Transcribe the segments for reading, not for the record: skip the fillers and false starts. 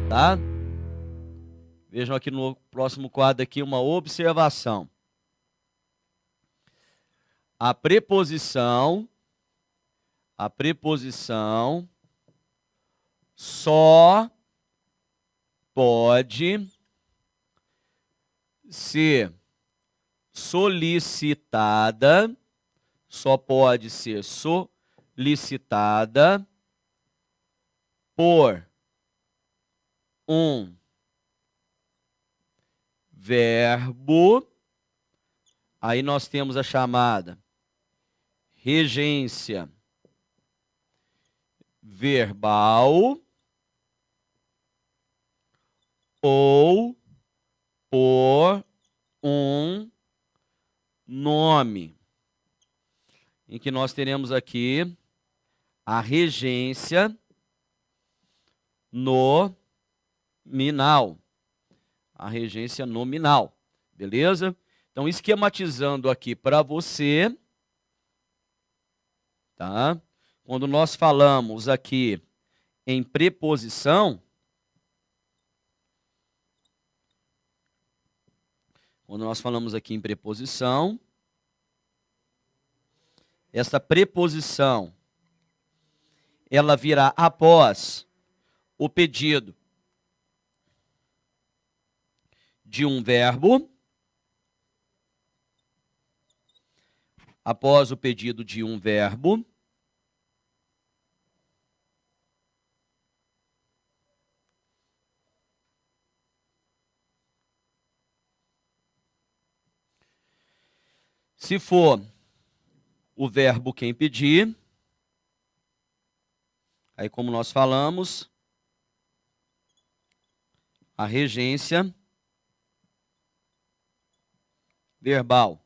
tá? Vejam aqui no próximo quadro aqui uma observação. A preposição só pode ser solicitada, por um verbo. Aí nós temos a chamada regência verbal ou por um nome, em que nós teremos aqui a regência nominal. A regência nominal, beleza? Então, esquematizando aqui para você, tá? Quando nós falamos aqui em preposição, essa preposição, ela virá após o pedido de um verbo, Se for o verbo quem pedir, aí como nós falamos, a regência verbal.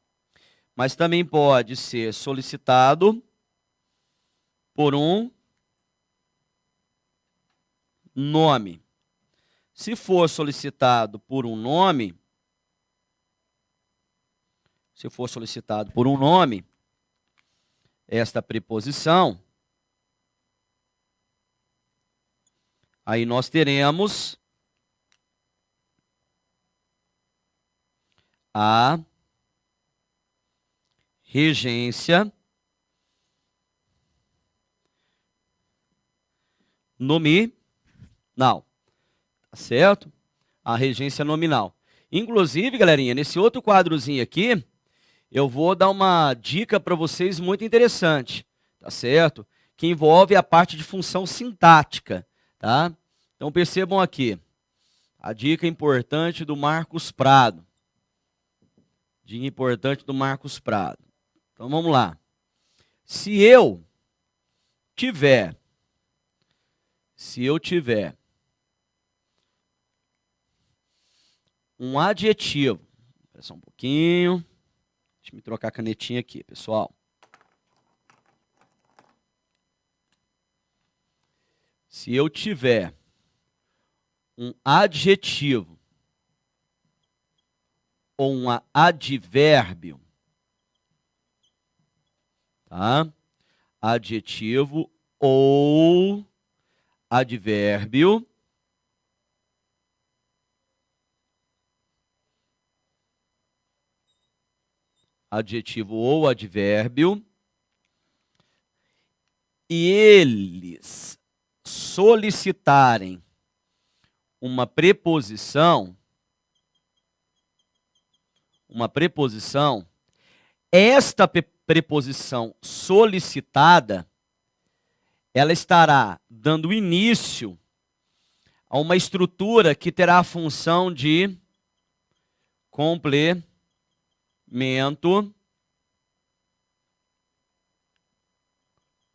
Mas também pode ser solicitado por um nome. Se for solicitado por um nome, esta preposição, aí nós teremos a regência nominal, tá certo? A regência nominal. Inclusive, galerinha, nesse outro quadrozinho aqui, eu vou dar uma dica para vocês muito interessante, tá certo? Que envolve a parte de função sintática, tá? Então percebam aqui, a dica importante do Marcos Prado. Então vamos lá. Se eu tiver um adjetivo, espera só um pouquinho, deixa eu trocar a canetinha aqui, pessoal. Se eu tiver um adjetivo ou um advérbio, tá? Adjetivo ou advérbio, e eles solicitarem uma preposição, esta preposição solicitada, ela estará dando início a uma estrutura que terá a função de complemento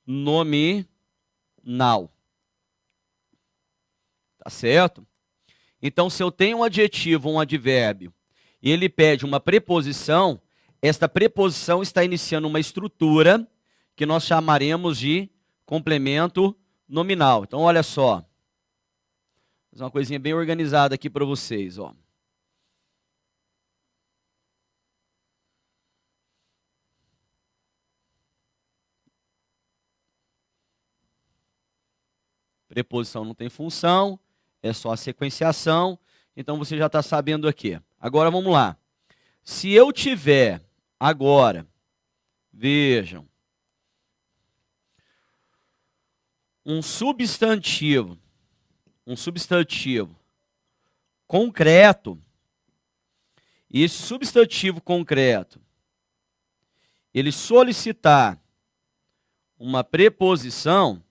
nominal. Tá certo? Então, se eu tenho um adjetivo ou um advérbio e ele pede uma preposição, esta preposição está iniciando uma estrutura que nós chamaremos de complemento nominal. Então, olha só. Vou fazer uma coisinha bem organizada aqui para vocês, ó. Preposição não tem função, é só a sequenciação, então você já está sabendo aqui. Agora vamos lá. Se eu tiver agora, vejam, um substantivo concreto, e esse substantivo concreto, ele solicitar uma preposição,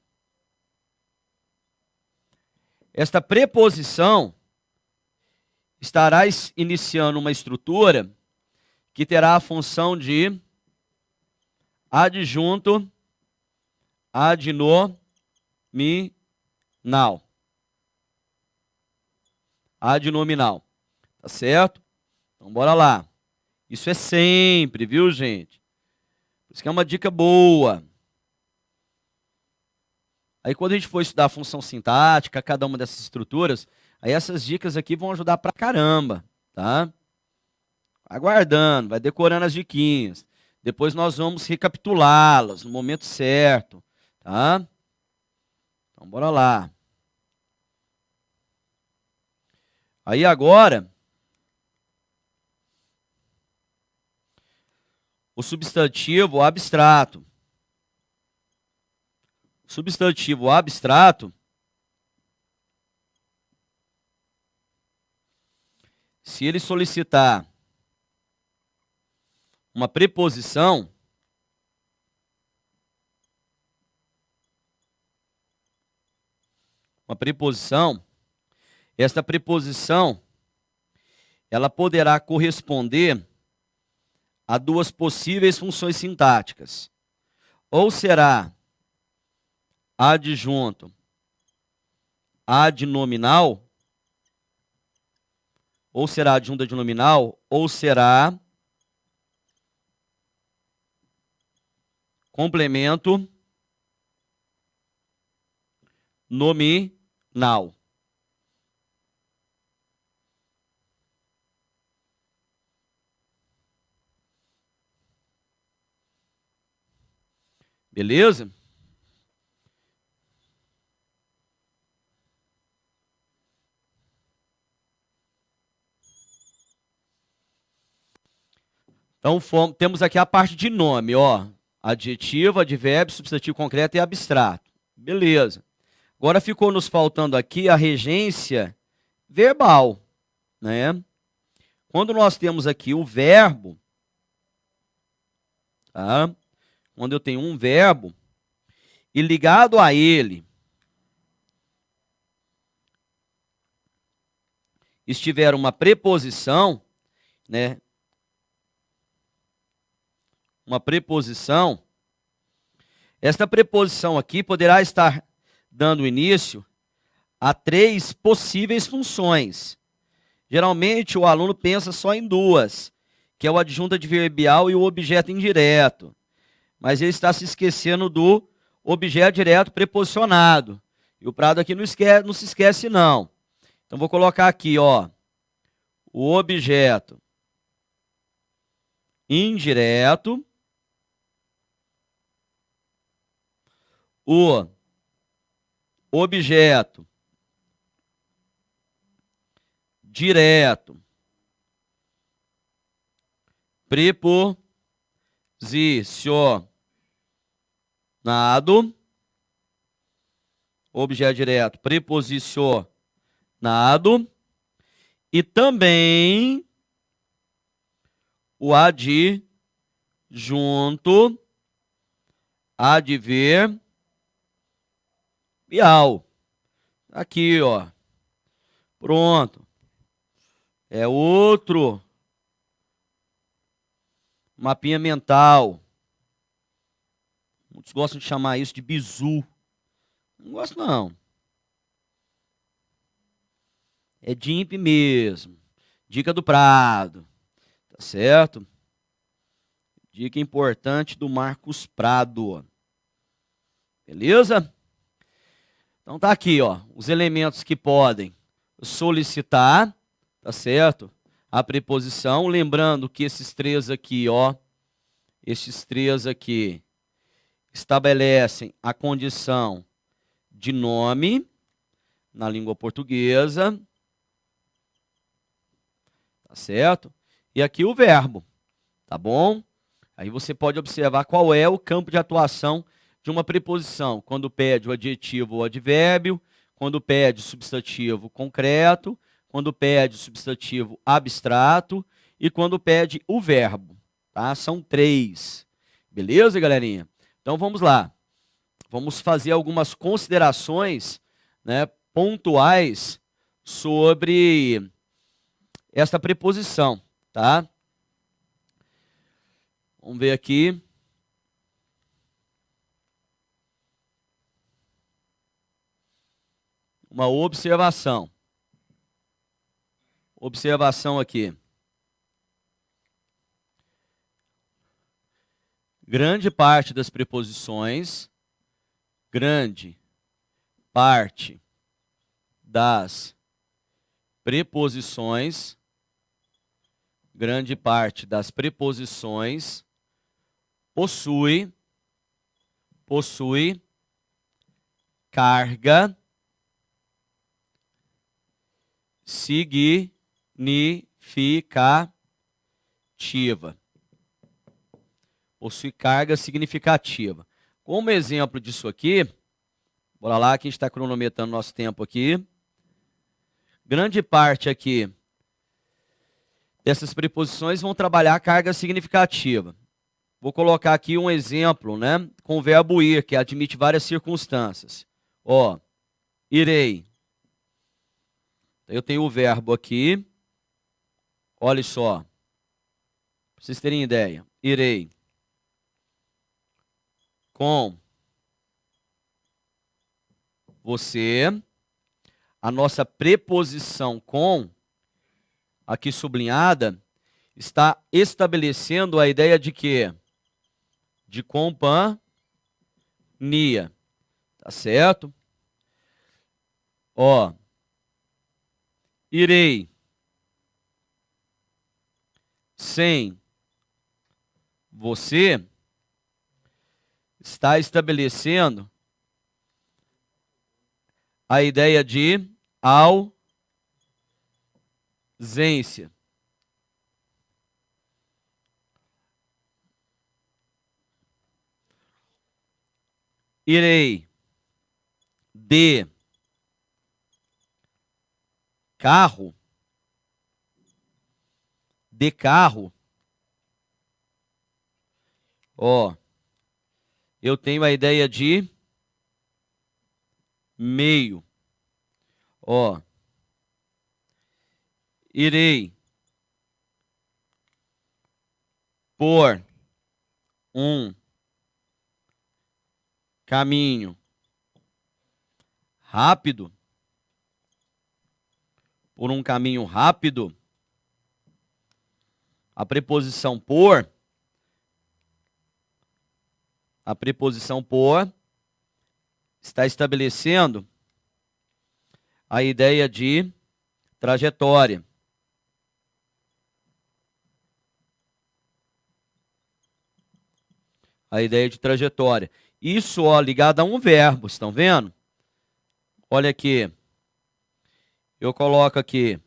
esta preposição estará iniciando uma estrutura que terá a função de adjunto adnominal. Adnominal. Tá certo? Então, bora lá. Isso é sempre, viu, gente? Isso que é uma dica boa. Aí, quando a gente for estudar a função sintática, cada uma dessas estruturas, aí essas dicas aqui vão ajudar pra caramba, tá? Vai guardando, vai decorando as diquinhas. Depois nós vamos recapitulá-las no momento certo, tá? Então, bora lá. Aí agora, o substantivo abstrato. O substantivo abstrato, se ele solicitar uma preposição, esta preposição, ela poderá corresponder a duas possíveis funções sintáticas. Ou será adjunto adnominal, ou será adjunto adnominal, ou será complemento nominal. Beleza? Então, temos aqui a parte de nome, ó. Adjetivo, advérbio, substantivo concreto e abstrato. Beleza. Agora ficou nos faltando aqui a regência verbal, né? Quando nós temos aqui o verbo, tá? Quando eu tenho um verbo e ligado a ele estiver uma preposição, né? Uma preposição, esta preposição aqui poderá estar dando início a três possíveis funções. Geralmente o aluno pensa só em duas, que é o adjunto adverbial e o objeto indireto. Mas ele está se esquecendo do objeto direto preposicionado. E o Prado aqui não se esquece, não. Então, vou colocar aqui, ó, o objeto indireto, o objeto direto preposicionado, objeto direto preposicionado, e também o adjunto adverbial. Aqui, ó. Pronto. É outro mapinha mental. Muitos gostam de chamar isso de bizu. Não gosto, não. É DIMP mesmo. Dica do Prado. Tá certo? Dica importante do Marcos Prado. Beleza? Então tá aqui, ó, os elementos que podem solicitar, tá certo? A preposição, lembrando que esses três aqui, ó, esses três aqui estabelecem a condição de nome, na língua portuguesa. Tá certo? E aqui o verbo, tá bom? Aí você pode observar qual é o campo de atuação de uma preposição, quando pede o adjetivo ou advérbio, quando pede o substantivo concreto, quando pede o substantivo abstrato e quando pede o verbo, tá? São 3. Beleza, galerinha? Então vamos lá. Vamos fazer algumas considerações, né, pontuais sobre esta preposição, tá? Vamos ver aqui. Uma observação. Observação aqui. Grande parte das preposições, grande parte das preposições, grande parte das preposições possui carga significativa. Possui carga significativa. Como exemplo disso aqui, bora lá que a gente está cronometrando nosso tempo aqui. Grande parte aqui dessas preposições vão trabalhar carga significativa. Vou colocar aqui um exemplo, né, com o verbo ir, que admite várias circunstâncias. Ó, irei. Eu tenho o verbo aqui. Olha só. Para vocês terem ideia. Irei. Com você. A nossa preposição com, aqui sublinhada, está estabelecendo a ideia de quê? De companhia. Tá certo? Ó. Irei sem você está estabelecendo a ideia de ausência. Irei de carro, ó, eu tenho a ideia de meio, ó, irei por um caminho rápido, por um caminho rápido, a preposição por está estabelecendo a ideia de trajetória. A ideia de trajetória. Isso, ó, ligado a um verbo, estão vendo? Olha aqui. Eu coloco aqui.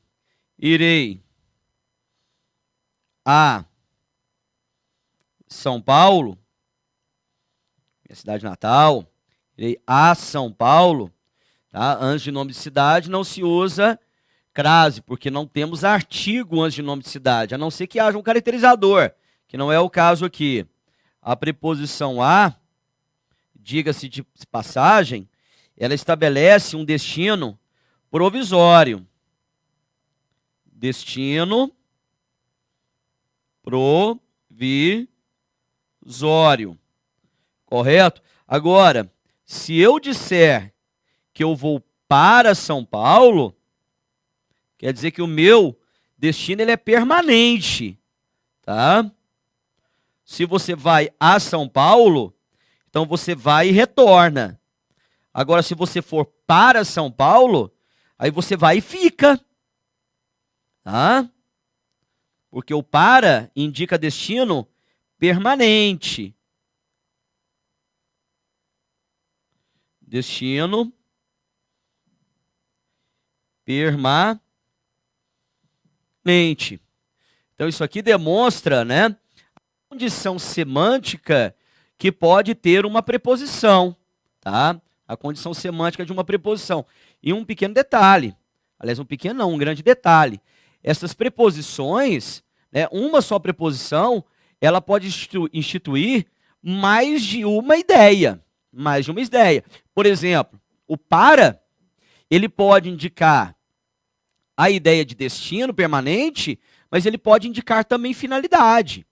Irei a São Paulo, minha cidade natal. Irei a São Paulo. Tá? Antes de nome de cidade não se usa crase, porque não temos artigo antes de nome de cidade, a não ser que haja um caracterizador, que não é o caso aqui. A preposição a, diga-se de passagem, ela estabelece um destino provisório. Destino provisório. Correto? Agora, se eu disser que eu vou para São Paulo, quer dizer que o meu destino ele é permanente, tá? Se você vai a São Paulo, então você vai e retorna. Agora, se você for para São Paulo, aí você vai e fica, tá? Porque o para indica destino permanente. Destino Permanente. Então, isso aqui demonstra, né, a condição semântica que pode ter uma preposição, tá? A condição semântica de uma preposição. E um pequeno detalhe, aliás, um pequeno não, um grande detalhe. Essas preposições, né, uma só preposição, ela pode instituir mais de uma ideia. Mais de uma ideia. Por exemplo, o para, ele pode indicar a ideia de destino permanente, mas ele pode indicar também finalidade.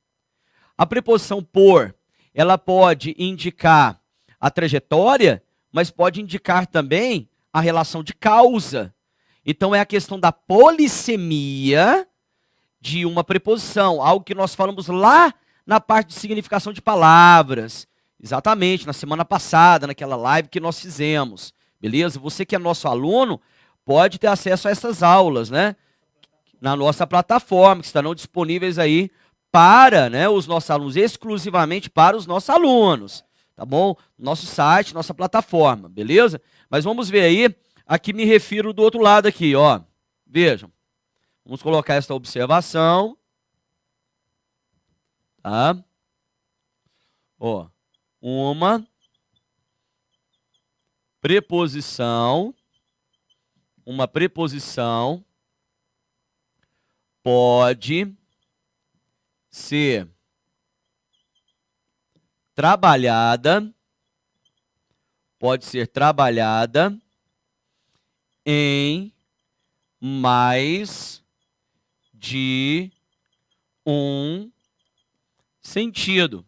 A preposição por, ela pode indicar a trajetória, mas pode indicar também a relação de causa. Então é a questão da polissemia de uma preposição, algo que nós falamos lá na parte de significação de palavras. Exatamente, na semana passada, naquela live que nós fizemos. Beleza? Você que é nosso aluno, pode ter acesso a essas aulas, né? Na nossa plataforma, que estarão disponíveis aí para, né, os nossos alunos, exclusivamente para os nossos alunos, tá bom? Nosso site, nossa plataforma, beleza? Mas vamos ver aí, aqui me refiro do outro lado aqui, ó. Vejam, vamos colocar esta observação, tá? Ó, uma preposição pode ser trabalhada em mais de um sentido.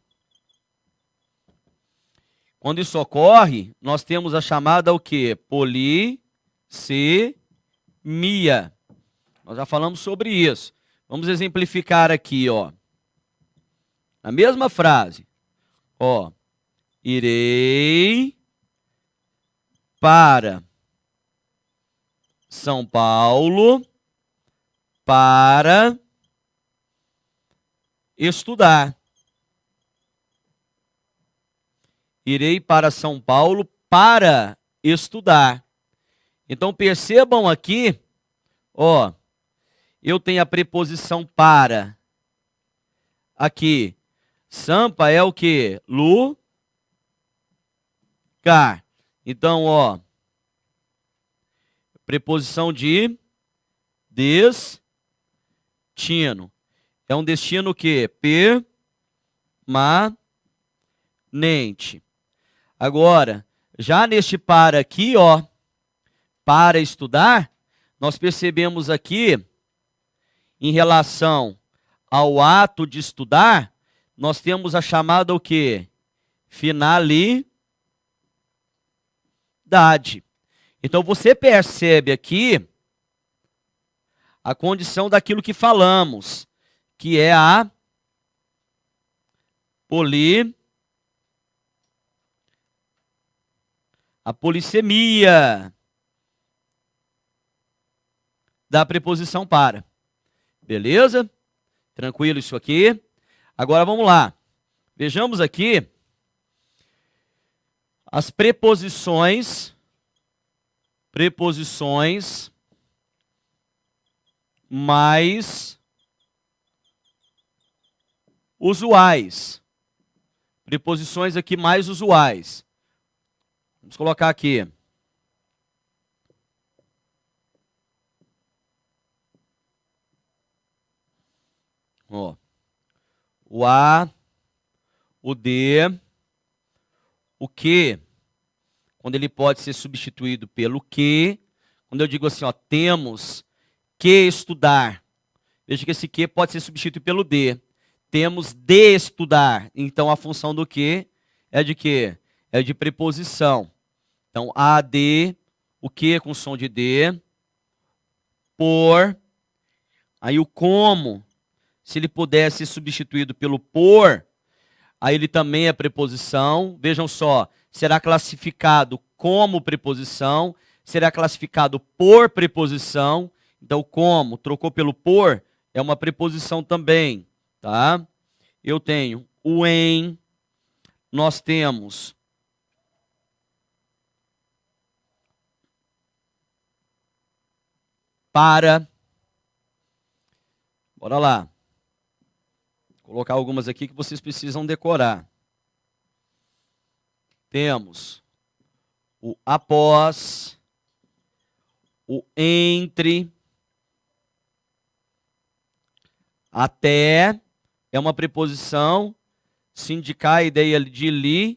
Quando isso ocorre, nós temos a chamada o quê? Polissemia. Nós já falamos sobre isso. Vamos exemplificar aqui, ó. A mesma frase. Ó, irei para São Paulo para estudar. Irei para São Paulo para estudar. Então percebam aqui, ó, eu tenho a preposição para. Aqui, Sampa é o que? Lugar. Então, ó, preposição de destino. É um destino que? Permanente. Agora, já neste para aqui, ó, para estudar, nós percebemos aqui, em relação ao ato de estudar, nós temos a chamada o quê? Finalidade. Então você percebe aqui a condição daquilo que falamos, que é a polissemia da preposição para. Beleza? Tranquilo isso aqui? Agora vamos lá. Vejamos aqui as preposições mais usuais. Preposições aqui mais usuais. Vamos colocar aqui. Ó, o a, o de, o que, quando ele pode ser substituído pelo que. Quando eu digo assim, ó, temos que estudar. Veja que esse que pode ser substituído pelo de. Temos de estudar. Então a função do que é de quê? É de preposição. Então a, de, o que com som de de, por, aí o como, se ele puder ser substituído pelo por, aí ele também é preposição. Vejam só, será classificado como preposição, será classificado por preposição. Então, como trocou pelo por, é uma preposição também, tá? Eu tenho o em, nós temos para. Bora lá. Vou colocar algumas aqui que vocês precisam decorar. Temos o após, o entre, até, é uma preposição, se indicar a ideia de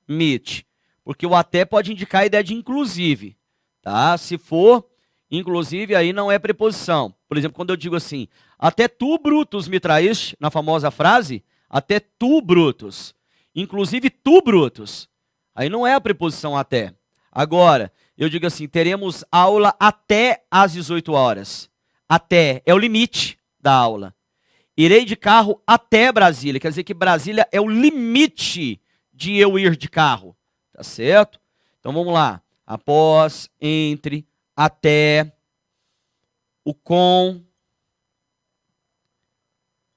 limite. Porque o até pode indicar a ideia de inclusive, tá? Se for inclusive, aí não é preposição. Por exemplo, quando eu digo assim, até tu, Brutus, me traíste, na famosa frase, até tu, Brutus. Inclusive tu, Brutus. Aí não é a preposição até. Agora, eu digo assim, teremos aula até às 18 horas. Até é o limite da aula. Irei de carro até Brasília. Quer dizer que Brasília é o limite de eu ir de carro. Tá certo? Então vamos lá. Após, entre, até, o com,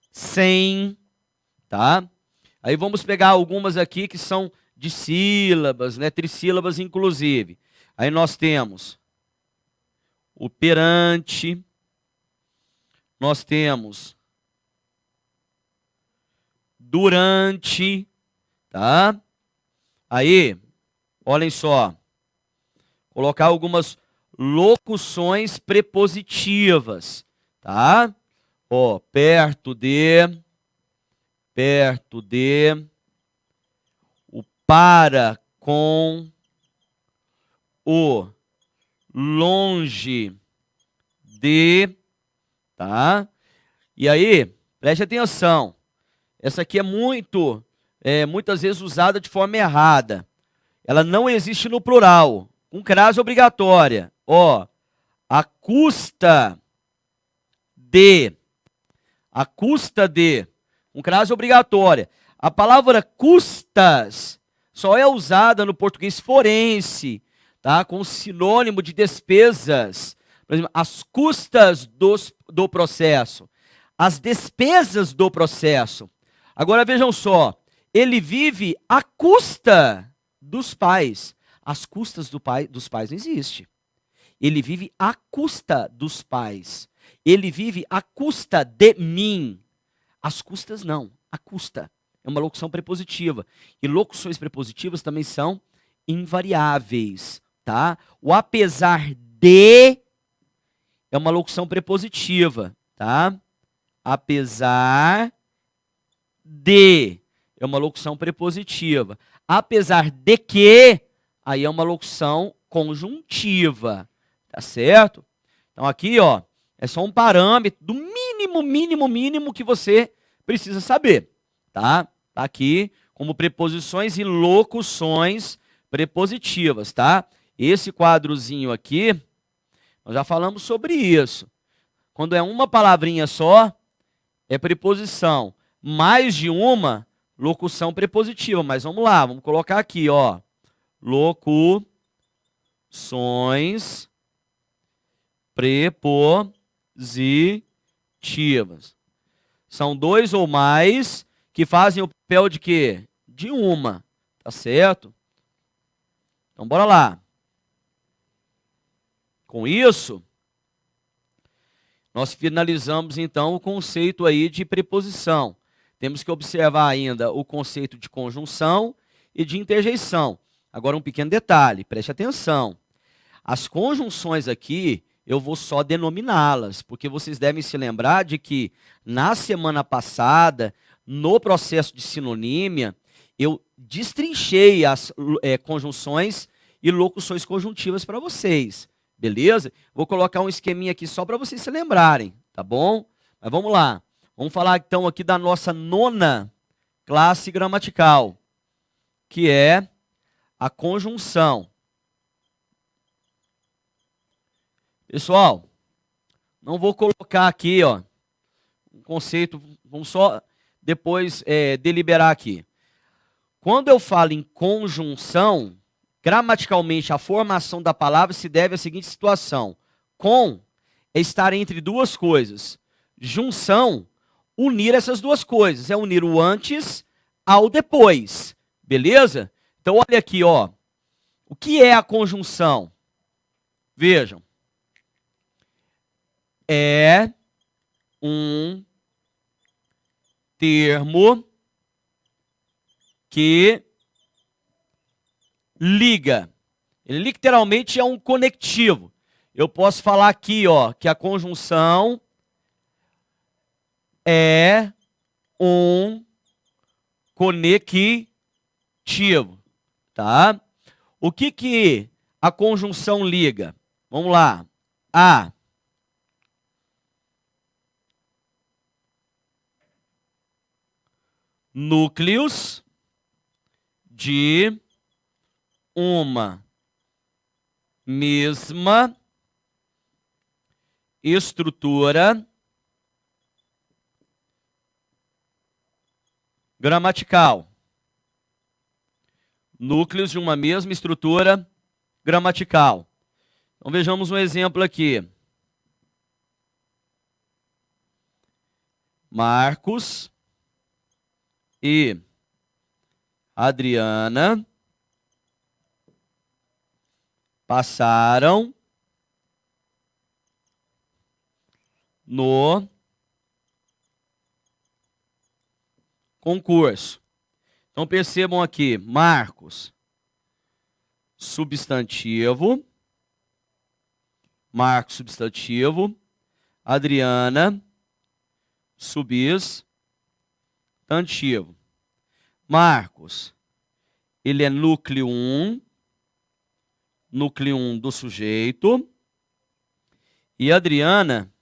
sem, tá? Aí vamos pegar algumas aqui que são de sílabas, né? Trissílabas inclusive. Aí nós temos o perante, nós temos durante, tá? Aí, olhem só, colocar algumas locuções prepositivas, tá? Ó, perto de, o para com, o longe de, tá? E aí, preste atenção, essa aqui é muitas vezes usada de forma errada. Ela não existe no plural, com crase obrigatória. Ó, a custa de, com crase obrigatória. A palavra custas só é usada no português forense, tá? Com sinônimo de despesas. Por exemplo, as custas do processo, as despesas do processo. Agora vejam só, ele vive à custa dos pais. As custas dos pais não existe. Ele vive à custa dos pais. Ele vive à custa de mim. As custas não, à custa. É uma locução prepositiva. E locuções prepositivas também são invariáveis, tá? O apesar de é uma locução prepositiva, tá? Apesar de é uma locução prepositiva. Apesar de que, aí é uma locução conjuntiva, tá certo? Então aqui, ó, é só um parâmetro do mínimo que você precisa saber, tá? Tá aqui como preposições e locuções prepositivas, tá? Esse quadrozinho aqui, nós já falamos sobre isso. Quando é uma palavrinha só, é preposição. Mais de uma, locução prepositiva. Mas vamos lá, vamos colocar aqui, ó. Locuções prepositivas. São dois ou mais que fazem o papel de quê? De uma, tá certo? Então, bora lá. Com isso, nós finalizamos, então, o conceito aí de preposição. Temos que observar ainda o conceito de conjunção e de interjeição. Agora, um pequeno detalhe, preste atenção. As conjunções aqui, eu vou só denominá-las, porque vocês devem se lembrar de que, na semana passada, no processo de sinonímia, eu destrinchei as conjunções e locuções conjuntivas para vocês. Beleza? Vou colocar um esqueminha aqui só para vocês se lembrarem, tá bom? Mas vamos lá. Vamos falar então aqui da nossa 9ª classe gramatical, que é a conjunção. Pessoal, não vou colocar aqui, ó, um conceito, vamos só depois deliberar aqui. Quando eu falo em conjunção, gramaticalmente a formação da palavra se deve à seguinte situação. Com é estar entre duas coisas. Junção, unir essas duas coisas. É unir o antes ao depois. Beleza? Então olha aqui, ó. O que é a conjunção? Vejam. é um termo que liga. Ele literalmente é um conectivo. Eu posso falar aqui, ó, que a conjunção é um conectivo, tá? O que a conjunção liga? Vamos lá. A núcleos de uma mesma estrutura gramatical. Núcleos de uma mesma estrutura gramatical. Então vejamos um exemplo aqui. Marcos e Adriana passaram no concurso. Então percebam aqui, Marcos, substantivo. Marcos, substantivo. Adriana, substantivo. Marcos, ele é núcleo 1 do sujeito. E Adriana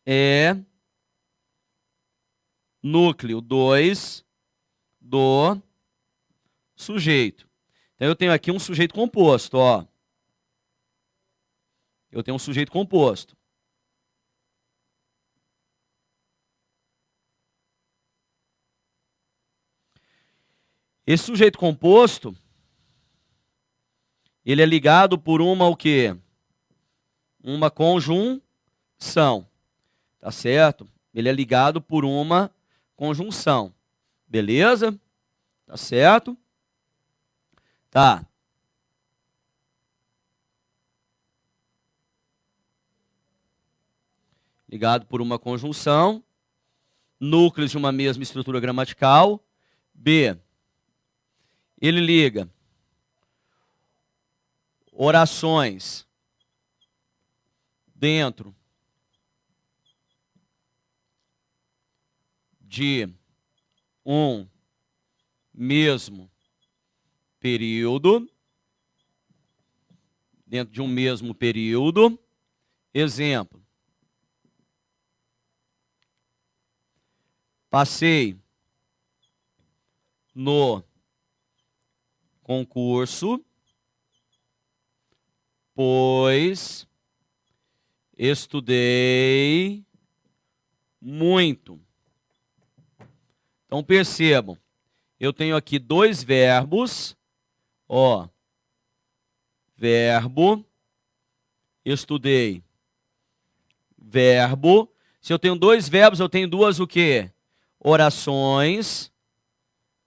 é núcleo 2 do sujeito. Então eu tenho aqui um sujeito composto, ó. Eu tenho um sujeito composto. Esse sujeito composto, ele é ligado por uma o quê? Uma conjunção, tá certo? Ele é ligado por uma conjunção, beleza? Tá certo? Tá. Ligado por uma conjunção, núcleos de uma mesma estrutura gramatical. B, ele liga orações dentro de um mesmo período. Dentro de um mesmo período. Exemplo. Passei no concurso, pois estudei muito. Então percebam, eu tenho aqui dois verbos, ó, verbo, estudei, verbo. Se eu tenho dois verbos, eu tenho duas o quê? Orações.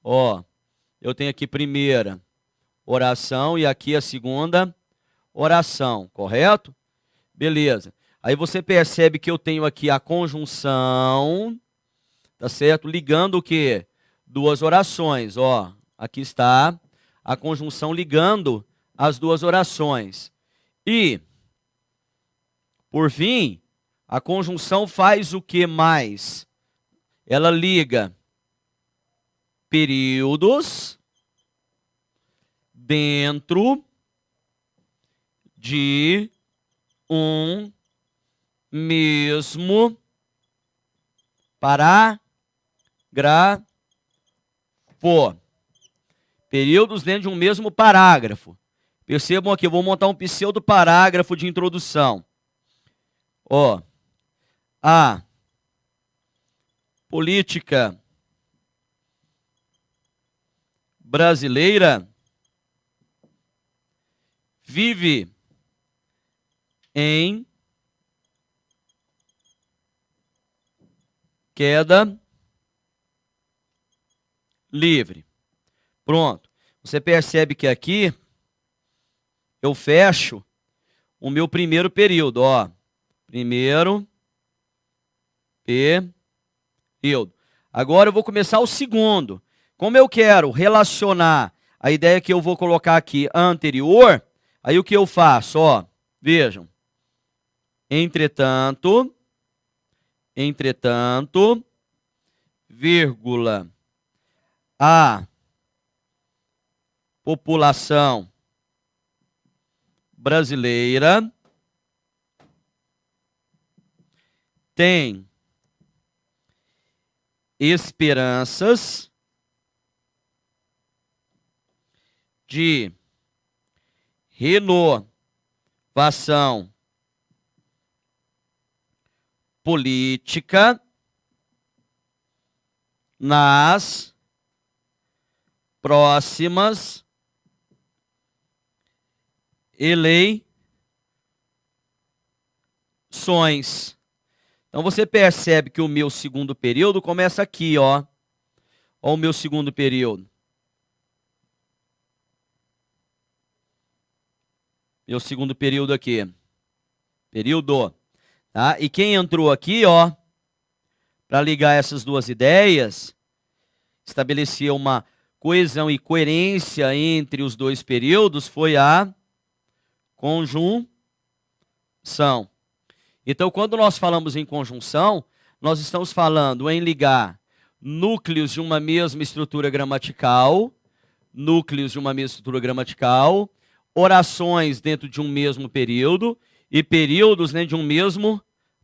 Ó, eu tenho aqui primeira oração e aqui a segunda oração, correto? Beleza. Aí você percebe que eu tenho aqui a conjunção, tá certo? Ligando o quê? Duas orações, ó. Aqui está a conjunção ligando as duas orações. E, por fim, a conjunção faz o que mais? Ela liga períodos dentro de um mesmo parágrafo. Períodos dentro de um mesmo parágrafo. Percebam aqui, eu vou montar um pseudo parágrafo de introdução. Ó, a política brasileira vive em queda livre. Pronto. Você percebe que aqui eu fecho o meu primeiro período, ó. Primeiro período. Agora eu vou começar o segundo. Como eu quero relacionar a ideia que eu vou colocar aqui anterior, aí o que eu faço? Ó, vejam. Entretanto, vírgula, a população brasileira tem esperanças de renovação política nas próximas eleições. Então você percebe que o meu segundo período começa aqui, ó. Ó o meu segundo período. Meu segundo período aqui. Período. Tá? E quem entrou aqui, ó, para ligar essas duas ideias, estabelecer uma coesão e coerência entre os dois períodos, foi a conjunção. Então, quando nós falamos em conjunção, nós estamos falando em ligar núcleos de uma mesma estrutura gramatical, orações dentro de um mesmo período e períodos dentro de um mesmo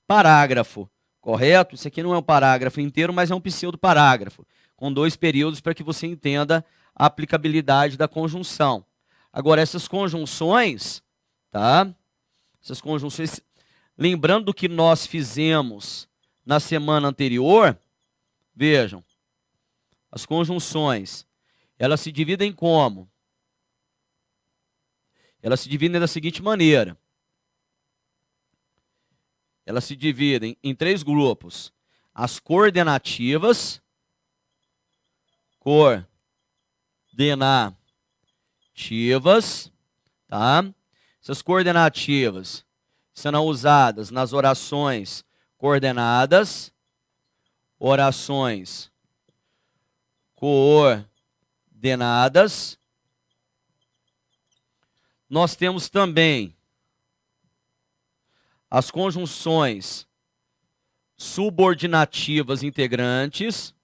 parágrafo, correto? Isso aqui não é um parágrafo inteiro, mas é um pseudo-parágrafo, com dois períodos para que você entenda a aplicabilidade da conjunção. Agora, essas conjunções, tá? Essas conjunções, lembrando do que nós fizemos na semana anterior, vejam, as conjunções, elas se dividem como? Elas se dividem da seguinte maneira. Elas se dividem em três grupos. As coordenativas, tá? Essas coordenativas serão usadas nas orações coordenadas, orações coordenadas. Nós temos também as conjunções subordinativas integrantes,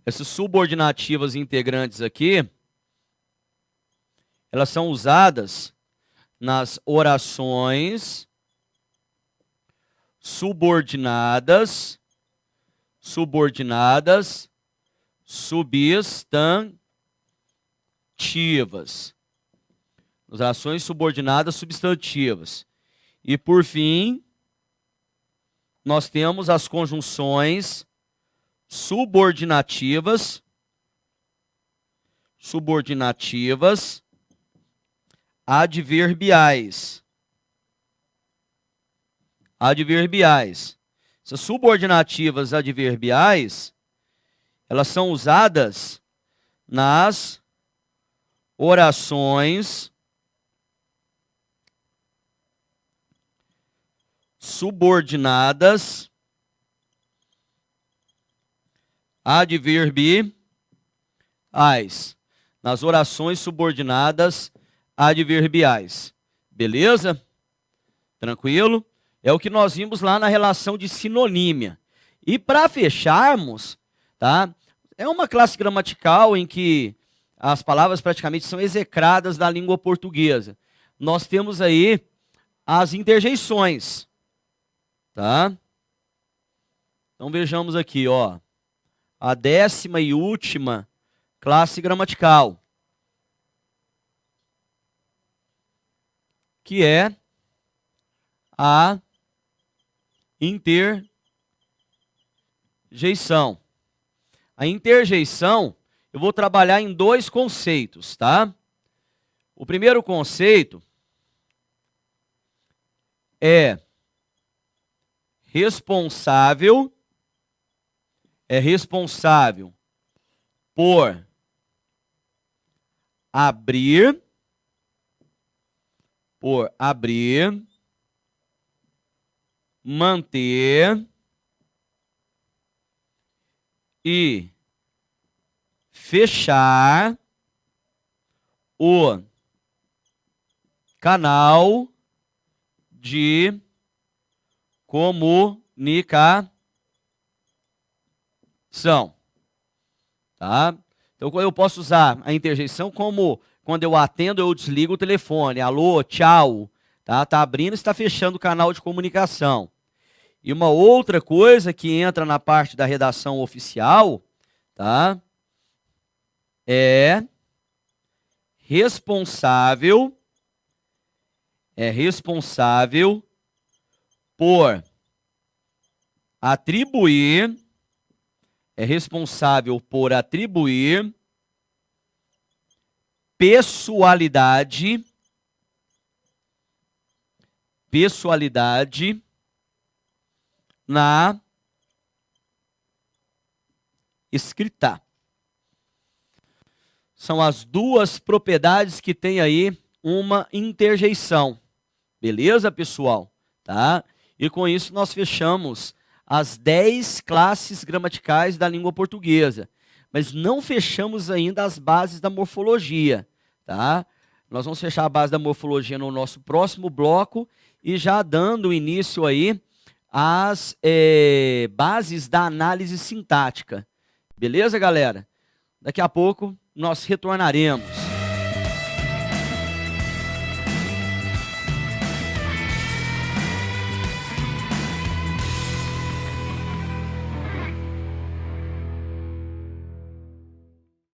Essas subordinativas integrantes aqui, elas são usadas nas orações substantivas, as orações subordinadas substantivas. E por fim, nós temos as conjunções subordinativas adverbiais. Essas subordinativas adverbiais, elas são usadas nas orações subordinadas adverbiais. Nas orações subordinadas adverbiais. Beleza? Tranquilo? É o que nós vimos lá na relação de sinonímia. E para fecharmos, tá? É uma classe gramatical em que as palavras praticamente são execradas da língua portuguesa. Nós temos aí as interjeições, tá? Então vejamos aqui, ó, a 10ª e última classe gramatical, que é a interjeição. A interjeição, eu vou trabalhar em dois conceitos, tá? O primeiro conceito é responsável por abrir, manter e fechar o canal de comunicação. Tá? Então, eu posso usar a interjeição como quando eu atendo, eu desligo o telefone. Alô, tchau. Tá? Tá abrindo e está fechando o canal de comunicação. E uma outra coisa que entra na parte da redação oficial, tá? É responsável por atribuir pessoalidade na escrita. São as duas propriedades que tem aí uma interjeição. Beleza, pessoal? Tá? E com isso nós fechamos as 10 classes gramaticais da língua portuguesa. Mas não fechamos ainda as bases da morfologia. Tá? Nós vamos fechar a base da morfologia no nosso próximo bloco e já dando início aí às bases da análise sintática. Beleza, galera? Daqui a pouco nós retornaremos.